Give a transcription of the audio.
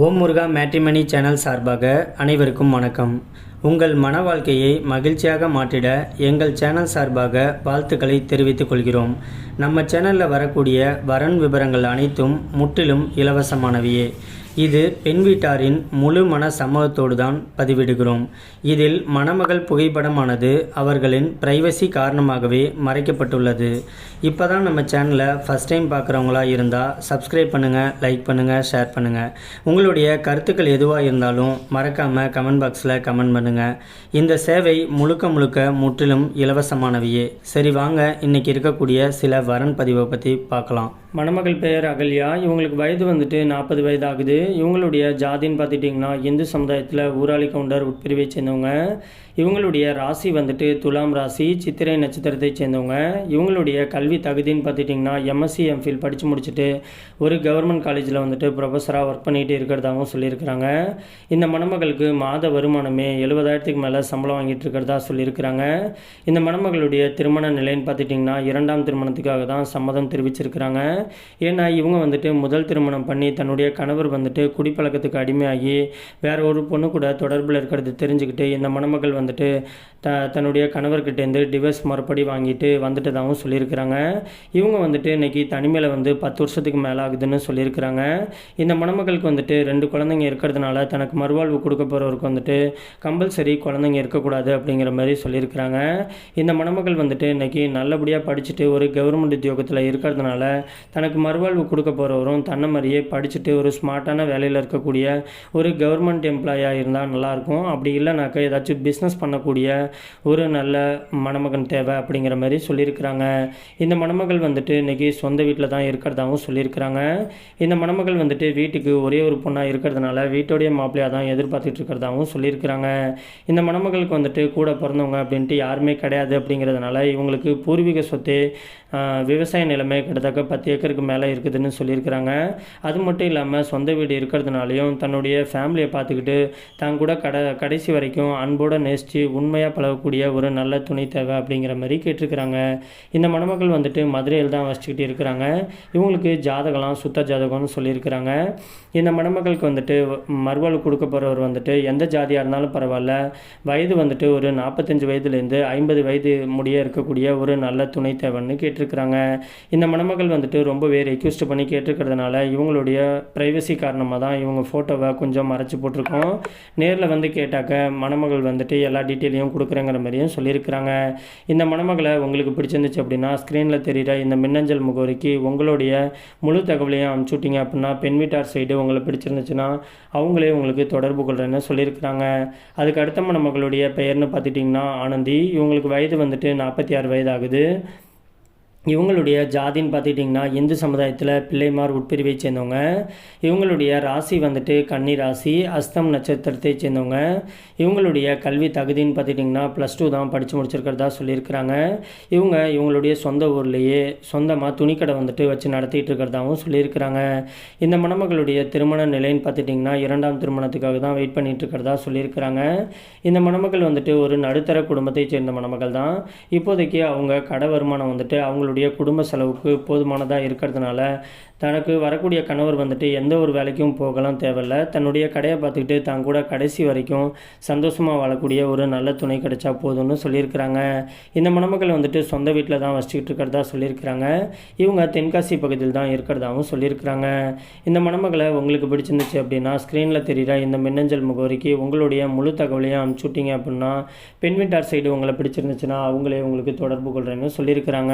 ஓம் முருகா matrimony channel சார்பாக அனைவருக்கும் வணக்கம். உங்கள் மன வாழ்க்கையை மகிழ்ச்சியாக மாற்றிட எங்கள் சேனல் சார்பாக வாழ்த்துக்களை தெரிவித்துக் கொள்கிறோம். நம்ம சேனலில் வரக்கூடிய வரன் விவரங்கள் அனைத்தும் முற்றிலும் இலவசமானவையே. இது பெண் வீட்டாரின் முழு மன சம்மதத்தோடு தான் பதிவிடுகிறோம். இதில் மணமகள் புகைப்படமானது அவர்களின் பிரைவசி காரணமாகவே மறைக்கப்பட்டுள்ளது. இப்போ தான் நம்ம சேனலை ஃபஸ்ட் டைம் பார்க்குறவங்களா இருந்தால் சப்ஸ்கிரைப் பண்ணுங்கள், லைக் பண்ணுங்கள், ஷேர் பண்ணுங்கள். உங்களுடைய கருத்துக்கள் எதுவாக இருந்தாலும் மறக்காமல் கமெண்ட் பாக்ஸில் கமெண்ட் பண்ணுங்கள். இந்த சேவை முழுக்க முற்றிலும் இலவசமானவையே. சரி வாங்க, இன்றைக்கி இருக்கக்கூடிய சில வரன் பதிவை பற்றி பார்க்கலாம். மணமகள் பெயர் அகல்யா. இவங்களுக்கு வயது 40 வயது ஆகுது. இவங்களுடைய ஜாதின்னு பார்த்துட்டிங்கன்னா இந்து சமுதாயத்தில் ஊராளி கவுண்டர் உட்பிரிவை சேர்ந்தவங்க. இவங்களுடைய ராசி துலாம் ராசி, சித்திரை நட்சத்திரத்தை சேர்ந்தவங்க. இவங்களுடைய கல்வி தகுதின்னு பார்த்துட்டிங்கன்னா எம்எஸ்சி எம்ஃபில் படித்து முடிச்சுட்டு ஒரு கவர்மெண்ட் காலேஜில் ப்ரொஃபஸராக ஒர்க் பண்ணிகிட்டு இருக்கிறதாகவும் சொல்லியிருக்கிறாங்க. இந்த மணமகளுக்கு மாத வருமானமே 70,000க்கு மேலே சம்பளம் வாங்கிட்டு இருக்கிறதா சொல்லியிருக்கிறாங்க. இந்த மணமகளுடைய திருமண நிலைன்னு பார்த்துட்டிங்கன்னா 2ஆம் திருமணத்துக்காக தான் சம்மதம் தெரிவிச்சிருக்கிறாங்க. ஏன்னா இவங்க முதல் திருமணம் பண்ணி தன்னுடைய கணவர் குடிப்பழக்கத்துக்கு அடிமையாகி வேற ஒரு பொண்ணு கூட தொடர்பில் இருக்கிறது தெரிஞ்சுக்கிட்டு இந்த மணமகள் தன்னுடைய கணவர்கிட்டேருந்து டிவோர்ஸ் மறுபடி வாங்கிட்டு வந்துட்டதாகவும் சொல்லியிருக்கிறாங்க. இவங்க இன்னைக்கு தனிமையில் 10 வருஷத்துக்கு மேலே ஆகுதுன்னு சொல்லியிருக்கிறாங்க. இந்த மணமகளுக்கு 2 குழந்தைங்க இருக்கிறதுனால தனக்கு மறுவாழ்வு கொடுக்க போகிறவருக்கு கம்பல்சரி குழந்தைங்க இருக்கக்கூடாது அப்படிங்கிற மாதிரி சொல்லியிருக்கிறாங்க. இந்த மணமகள் இன்னைக்கு நல்லபடியாக படிச்சுட்டு ஒரு கவர்மெண்ட் உத்தியோகத்தில் இருக்கிறதுனால தனக்கு மறுவாழ்வு கொடுக்க போகிறவரும் தன்னை மாதிரியே படிச்சுட்டு ஒரு ஸ்மார்ட்டான வேலையில் இருக்கக்கூடிய ஒரு கவர்மெண்ட் எம்ப்ளாயாக இருந்தால் நல்லாயிருக்கும். அப்படி இல்லைனாக்கா ஏதாச்சும் பிஸ்னஸ் பண்ணக்கூடிய ஒரு நல்ல மணமகன் தேவை அப்படிங்கிற மாதிரி சொல்லியிருக்கிறாங்க. இந்த மணமகள் இன்றைக்கி சொந்த வீட்டில் தான் இருக்கிறதாகவும் சொல்லியிருக்கிறாங்க. இந்த மணமகள் வீட்டுக்கு ஒரே ஒரு பொண்ணாக இருக்கிறதுனால வீட்டோடைய மாப்பிள்ளையாக தான் எதிர்பார்த்துட்டு இருக்கிறதாகவும் சொல்லியிருக்கிறாங்க. இந்த மணமகளுக்கு கூட பிறந்தவங்க அப்படின்ட்டு யாருமே கிடையாது. அப்படிங்கிறதுனால இவங்களுக்கு பூர்வீக சொத்து விவசாய நிலைமை கிட்டத்தட்ட 10 ஏக்கருக்கு மேலே இருக்குதுன்னு சொல்லியிருக்கிறாங்க. அது மட்டும் இல்லாமல் சொந்த வீடு இருக்கிறதுனாலையும் தன்னுடைய ஃபேமிலியை பார்த்துக்கிட்டு தான் கூட கடைசி வரைக்கும் அன்போடு நேசித்து உண்மையாக பழகக்கூடிய ஒரு நல்ல துணை தேவை அப்படிங்கிற மாதிரி கேட்டிருக்கிறாங்க. இந்த மணமகள் மதுரையில் தான் வசிச்சுக்கிட்டு இருக்கிறாங்க. இவங்களுக்கு ஜாதகம்லாம் சுத்த ஜாதகம்னு சொல்லியிருக்கிறாங்க. இந்த மணமகளுக்கு மறுவாழ்வு கொடுக்க போகிறவர் எந்த ஜாதியாக இருந்தாலும் பரவாயில்ல, வயது ஒரு 45 வயதுலேருந்து 50 வயது முடிய இருக்கக்கூடிய ஒரு நல்ல துணை தேவைன்னு கேட்டிருக்கிறாங்க. இந்த மணமகள் ரொம்பவே ரெக்வெஸ்ட் பண்ணி கேட்டிருக்கிறதுனால இவங்களுடைய ப்ரைவசி காரணமாக தான் இவங்க ஃபோட்டோவை கொஞ்சம் மறைச்சி போட்டிருக்கோம். நேரில் கேட்டாக்க மணமகள் எல்லா டீட்டெயிலையும் கொடுக்குறேங்கிற மாதிரியும் சொல்லியிருக்கிறாங்க. இந்த மணமகளை உங்களுக்கு பிடிச்சிருந்துச்சு அப்படின்னா ஸ்க்ரீனில் தெரிகிற இந்த மின்னஞ்சல் முகவரிக்கு உங்களுடைய முழு தகவலையும் அனுப்பிச்சுட்டிங்க அப்படின்னா பெண் வீட்டார் சைடு உங்களை பிடிச்சிருந்துச்சுன்னா அவங்களே உங்களுக்கு தொடர்பு கொள்கிறேன்னு சொல்லியிருக்கிறாங்க. அதுக்கு அடுத்த மணமகளுடைய பெயர்னு பார்த்துட்டிங்கன்னா ஆனந்தி. இவங்களுக்கு வயது 46 வயது ஆகுது. இவங்களுடைய ஜாதின்னு பார்த்துட்டிங்கன்னா இந்து சமுதாயத்தில் பிள்ளைமார் உட்பிரிவை சேர்ந்தவங்க. இவங்களுடைய ராசி கன்னி ராசி, அஸ்தம் நட்சத்திரத்தை சேர்ந்தவங்க. இவங்களுடைய கல்வி தகுதின்னு பார்த்துட்டிங்கன்னா +2 தான் படித்து முடிச்சிருக்கிறதா சொல்லியிருக்கிறாங்க. இவங்களுடைய சொந்த ஊர்லேயே சொந்தமாக துணிக்கடை வச்சு நடத்திட்டு இருக்கிறதாகவும் சொல்லியிருக்கிறாங்க. இந்த மணமகளுடைய திருமண நிலைன்னு பார்த்துட்டிங்கன்னா 2ஆம் திருமணத்துக்காக தான் வெயிட் பண்ணிட்டு இருக்கிறதா சொல்லியிருக்கிறாங்க. இந்த மணமகள் ஒரு நடுத்தர குடும்பத்தை சேர்ந்த மணமகள் தான். இப்போதைக்கு அவங்க கடை வருமானம் அவங்களுடைய குடும்ப செலவுக்கு போதுமானதாக இருக்கிறதுனால தனக்கு வரக்கூடிய கணவர் எந்த ஒரு வேலைக்கும் போகலாம் தேவையில்லை. தன்னுடைய கடையை பார்த்துக்கிட்டு தான் கூட கடைசி வரைக்கும் சந்தோஷமாக வாழக்கூடிய ஒரு நல்ல துணை கிடைச்சா போதும்னு சொல்லியிருக்கிறாங்க. இந்த மணமகள் சொந்த வீட்டில் தான் வசிச்சுக்கிட்டு இருக்கிறதா சொல்லியிருக்கிறாங்க. இவங்க தென்காசி பகுதியில் தான் இருக்கிறதாகவும் சொல்லியிருக்கிறாங்க. இந்த மணமகளை உங்களுக்கு பிடிச்சிருந்துச்சு அப்படின்னா ஸ்க்ரீனில் தெரிகிற இந்த மின்னஞ்சல் முகவரிக்கு உங்களுடைய முழு தகவலையும் அனுப்பிச்சுட்டிங்க அப்படின்னா பெண் வீட்டார் சைடு உங்களை பிடிச்சிருந்துச்சுன்னா அவங்களே உங்களுக்கு தொடர்பு கொள்கிறேன்னு சொல்லியிருக்கிறாங்க.